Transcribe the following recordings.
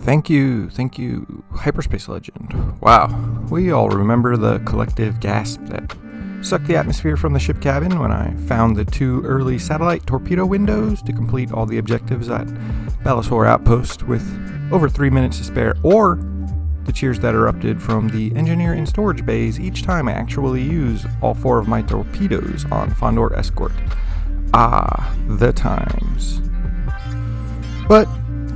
Thank you, Hyperspace Legend. Wow, we all remember the collective gasp that sucked the atmosphere from the ship cabin when I found the 2 early satellite torpedo windows to complete all the objectives at Balasore Outpost with over 3 minutes to spare, or the cheers that erupted from the engineer and storage bays each time I actually use all 4 of my torpedoes on Fondor Escort. Ah, the times. But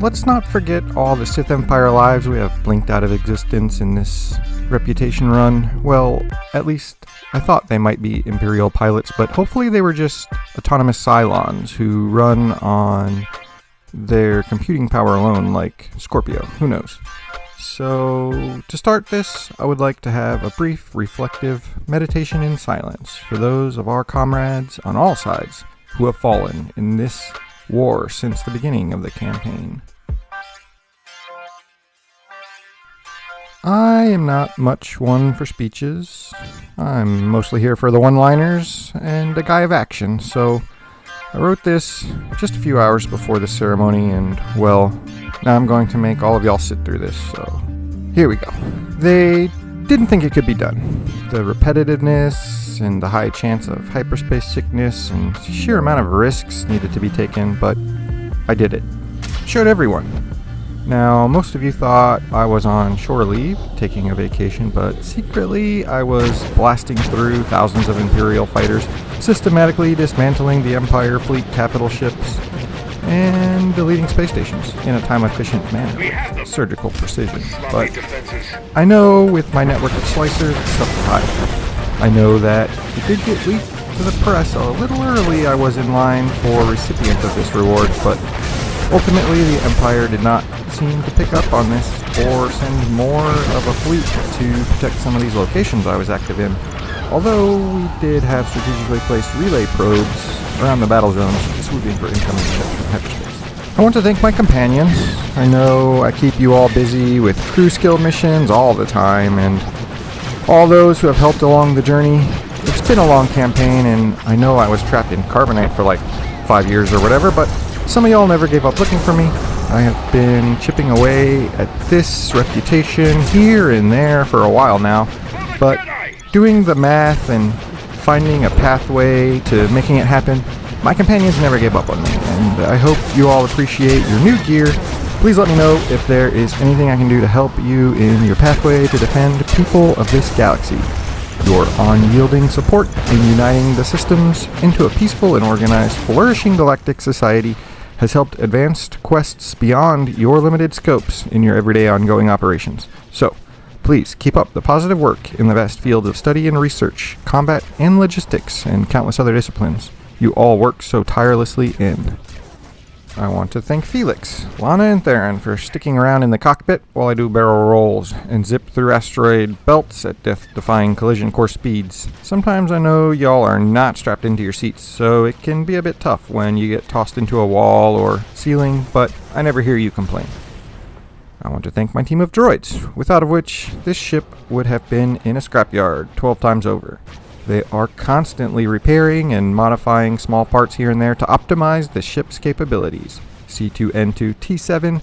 let's not forget all the Sith Empire lives we have blinked out of existence in this reputation run. Well, at least I thought they might be Imperial pilots, but hopefully they were just autonomous Cylons who run on their computing power alone, like Scorpio. Who knows? So, to start this, I would like to have a brief, reflective meditation in silence for those of our comrades on all sides who have fallen in this war since the beginning of the campaign. I am not much one for speeches. I'm mostly here for the one-liners and a guy of action, so I wrote this just a few hours before the ceremony, and, well, now I'm going to make all of y'all sit through this, so here we go. They didn't think it could be done. The repetitiveness and the high chance of hyperspace sickness and sheer amount of risks needed to be taken, but I did it. Showed everyone. Now, most of you thought I was on shore leave, taking a vacation, but secretly I was blasting through thousands of Imperial fighters, systematically dismantling the Empire fleet capital ships, and deleting space stations in a time-efficient manner. Surgical precision. But I know with my network of slicers, it's stuff to hide. I know that it did get leaked to the press a little early. I was in line for recipient of this reward, but ultimately the Empire did not seem to pick up on this or send more of a fleet to protect some of these locations I was active in. Although we did have strategically placed relay probes around the battle zones swooping for incoming ships from hyperspace. I want to thank my companions. I know I keep you all busy with crew skill missions all the time, and all those who have helped along the journey. It's been a long campaign, and I know I was trapped in Carbonite for like 5 years or whatever, but some of y'all never gave up looking for me. I have been chipping away at this reputation here and there for a while now, but doing the math and finding a pathway to making it happen, my companions never gave up on me, and I hope you all appreciate your new gear. Please let me know if there is anything I can do to help you in your pathway to defend people of this galaxy. Your unyielding support in uniting the systems into a peaceful and organized, flourishing galactic society has helped advance quests beyond your limited scopes in your everyday ongoing operations. So, please keep up the positive work in the vast fields of study and research, combat and logistics, and countless other disciplines you all work so tirelessly in. I want to thank Felix, Lana, and Theron for sticking around in the cockpit while I do barrel rolls and zip through asteroid belts at death-defying collision course speeds. Sometimes I know y'all are not strapped into your seats, so it can be a bit tough when you get tossed into a wall or ceiling, but I never hear you complain. I want to thank my team of droids, without of which this ship would have been in a scrapyard 12 times over. They are constantly repairing and modifying small parts here and there to optimize the ship's capabilities. C2N2 T7,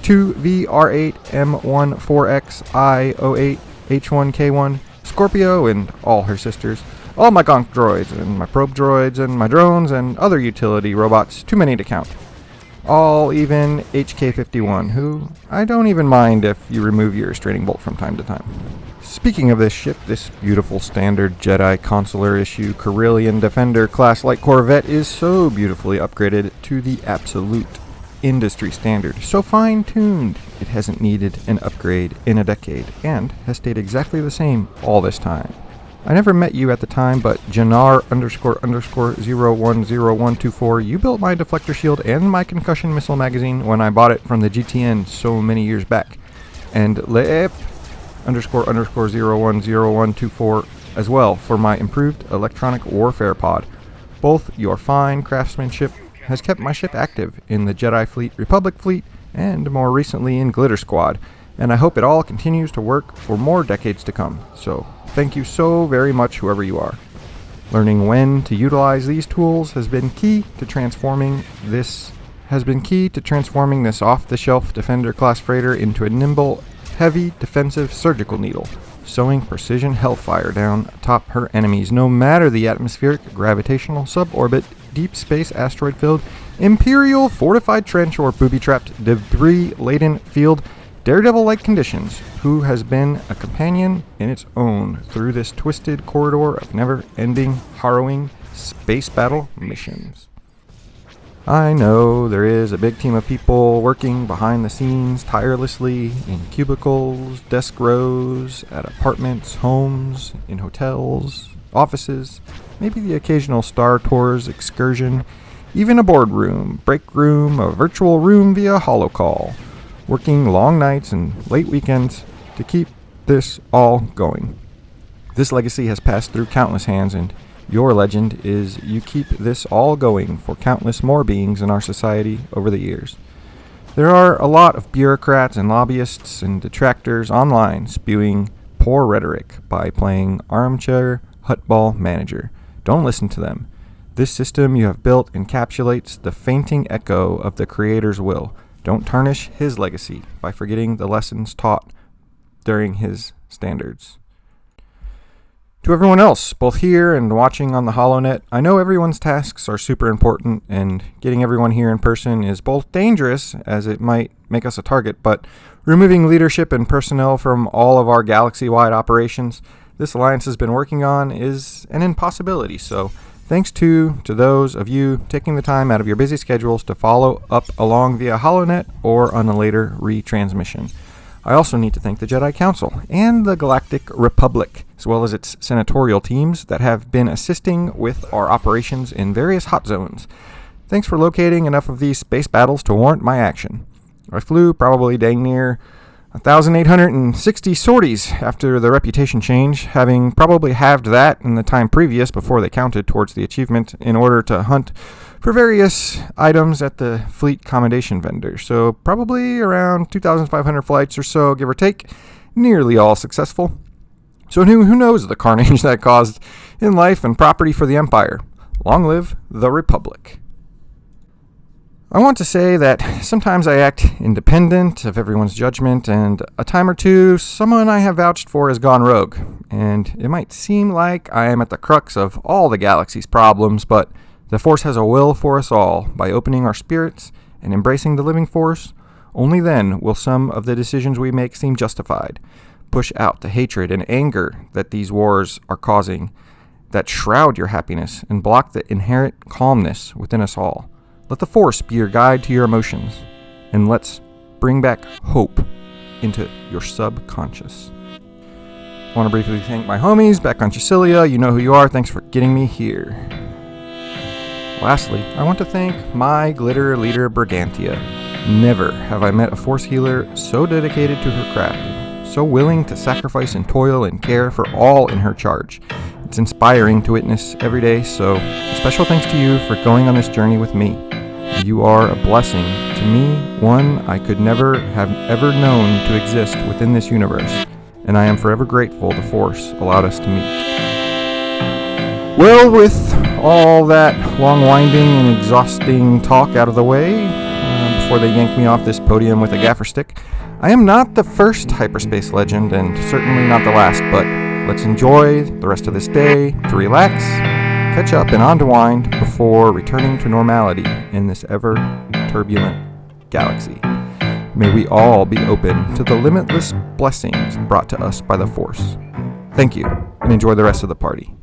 2VR8 M14X I08 H1K1, Scorpio and all her sisters, all my gonk droids and my probe droids and my drones and other utility robots, too many to count. All even HK51, who I don't even mind if you remove your restraining bolt from time to time. Speaking of this ship, this beautiful standard Jedi consular issue Corellian Defender class light corvette is so beautifully upgraded to the absolute industry standard. So fine-tuned, it hasn't needed an upgrade in a decade and has stayed exactly the same all this time. I never met you at the time, but Janar__010124, you built my deflector shield and my concussion missile magazine when I bought it from the GTN so many years back. And Leep__010124 as well for my improved electronic warfare pod. Both your fine craftsmanship has kept my ship active in the Jedi fleet, Republic fleet, and more recently in Glitter Squad, and I hope it all continues to work for more decades to come. So, thank you so very much, whoever you are. Learning when to utilize these tools has been key to transforming this has been key to transforming this off-the-shelf Defender class freighter into a nimble, heavy, defensive surgical needle, sowing precision hellfire down atop her enemies, no matter the atmospheric, gravitational, suborbit, deep space asteroid-filled, Imperial fortified trench or booby-trapped, debris-laden field, daredevil-like conditions, who has been a companion in its own through this twisted corridor of never-ending, harrowing space battle missions. I know there is a big team of people working behind the scenes tirelessly in cubicles, desk rows, at apartments, homes, in hotels, offices, maybe the occasional Star Tours excursion, even a boardroom, break room, a virtual room via holocall, working long nights and late weekends to keep this all going. This legacy has passed through countless hands, and your legend is you keep this all going for countless more beings in our society over the years. There are a lot of bureaucrats and lobbyists and detractors online spewing poor rhetoric by playing armchair hutball manager. Don't listen to them. This system you have built encapsulates the fainting echo of the Creator's will. Don't tarnish his legacy by forgetting the lessons taught during his standards. To everyone else, both here and watching on the HoloNet, I know everyone's tasks are super important, and getting everyone here in person is both dangerous, as it might make us a target, but removing leadership and personnel from all of our galaxy-wide operations this alliance has been working on is an impossibility. So thanks to those of you taking the time out of your busy schedules to follow up along via HoloNet or on a later retransmission. I also need to thank the Jedi Council and the Galactic Republic, as well as its senatorial teams that have been assisting with our operations in various hot zones. Thanks for locating enough of these space battles to warrant my action. I flew probably dang near 1,860 sorties after the reputation change, having probably halved that in the time previous before they counted towards the achievement in order to hunt for various items at the fleet commendation vendor. So probably around 2,500 flights or so, give or take, nearly all successful. So who knows the carnage that caused in life and property for the Empire. Long live the Republic. I want to say that sometimes I act independent of everyone's judgment, and a time or two, someone I have vouched for has gone rogue. And it might seem like I am at the crux of all the galaxy's problems, but the Force has a will for us all. By opening our spirits and embracing the living Force, only then will some of the decisions we make seem justified. Push out the hatred and anger that these wars are causing, that shroud your happiness and block the inherent calmness within us all. Let the Force be your guide to your emotions, and let's bring back hope into your subconscious. I want to briefly thank my homies back on Chisilia. You know who you are. Thanks for getting me here. Lastly, I want to thank my glitter leader, Brigantia. Never have I met a Force healer so dedicated to her craft, so willing to sacrifice and toil and care for all in her charge. It's inspiring to witness every day, so a special thanks to you for going on this journey with me. You are a blessing to me, one I could never have ever known to exist within this universe, and I am forever grateful the Force allowed us to meet. Well, with all that long-winding and exhausting talk out of the way, before they yank me off this podium with a gaffer stick, I am not the first HyperSpace legend, and certainly not the last, but let's enjoy the rest of this day to relax, catch up, and unwind before returning to normality in this ever-turbulent galaxy. May we all be open to the limitless blessings brought to us by the Force. Thank you, and enjoy the rest of the party.